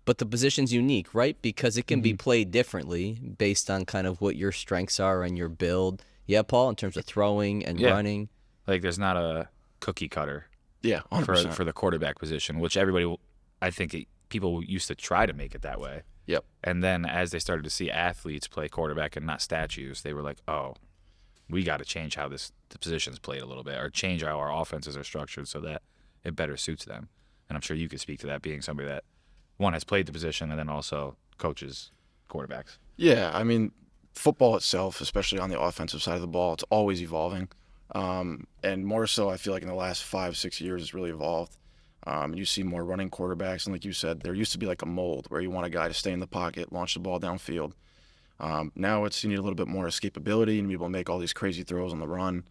But the position's unique, right? Because it can be played differently based on kind of what your strengths are and your build. Yeah, Paul, in terms of throwing and running. Like there's not a cookie cutter Yeah, 100%. for the quarterback position, which everybody, I think people used to try to make it that way. Yep. And then as they started to see athletes play quarterback and not statues, they were like, oh, we got to change how the position's played a little bit, or change how our offenses are structured so that it better suits them. And I'm sure you could speak to that, being somebody that, one, has played the position and then also coaches quarterbacks. Yeah, I mean, football itself, especially on the offensive side of the ball, it's always evolving. And more so, I feel like in the last 5-6 years, it's really evolved. You see more running quarterbacks, and like you said, there used to be like a mold where you want a guy to stay in the pocket, launch the ball downfield. Now you need a little bit more escapability, and be able to make all these crazy throws on the run,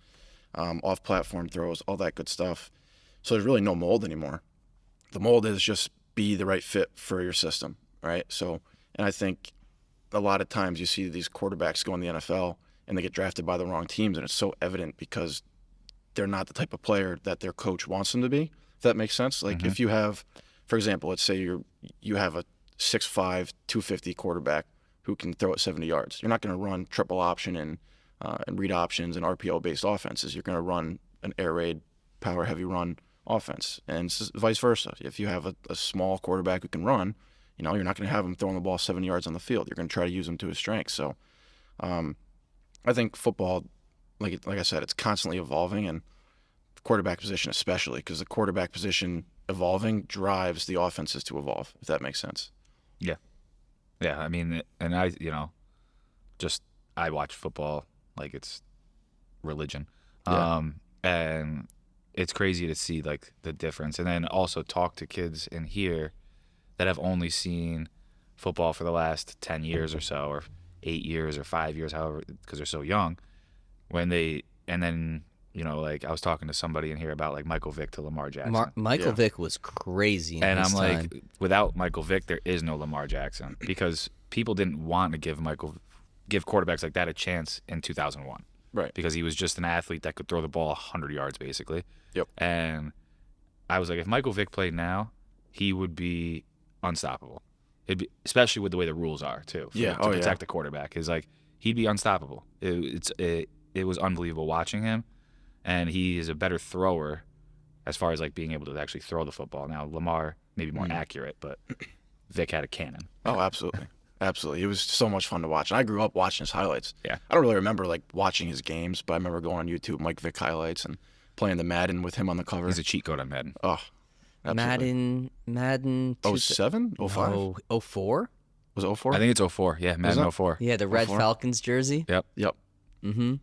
off-platform throws, all that good stuff. So there's really no mold anymore. The mold is just be the right fit for your system, right? So, and I think a lot of times you see these quarterbacks go in the NFL and they get drafted by the wrong teams, and it's so evident because they're not the type of player that their coach wants them to be, if that makes sense. Like if you have, for example, let's say you have a 6'5", 250 quarterback who can throw it 70 yards. You're not going to run triple option and read options and RPO-based offenses. You're going to run an air raid, power-heavy run offense, and vice versa. If you have a small quarterback who can run, you're not going to have him throwing the ball 70 yards on the field. You're going to try to use him to his strengths. So I think football, like I said, it's constantly evolving, and the quarterback position especially, because the quarterback position evolving drives the offenses to evolve, if that makes sense. Yeah. Yeah, I mean, and I watch football like it's religion. Yeah. And it's crazy to see like the difference, and then also talk to kids in here that have only seen football for the last 10 years or so, or 8 years or 5 years, however, because they're so young. Like I was talking to somebody in here about like Michael Vick to Lamar Jackson. Michael Vick was crazy in and his I'm time. like, without Michael Vick, there is no Lamar Jackson, because people didn't want to give quarterbacks like that a chance in 2001. Right. Because he was just an athlete that could throw the ball 100 yards, basically. Yep. And I was like, if Michael Vick played now, he would be unstoppable. Especially with the way the rules are, too. To protect the quarterback. Is like, he'd be unstoppable. It was unbelievable watching him. And he is a better thrower as far as like being able to actually throw the football. Now, Lamar may be more accurate, but Vick had a cannon. Oh, absolutely. Absolutely. It was so much fun to watch. And I grew up watching his highlights. Yeah. I don't really remember like watching his games, but I remember going on YouTube, Mike Vick highlights, and playing the Madden with him on the cover. He's a cheat code on Madden. Oh, absolutely. Madden 07? 05? No, 04? Was it 04? I think it's 04. Yeah, Madden 04. Yeah, the Red 04? Falcons jersey. Yep. Yep. Mm-hmm.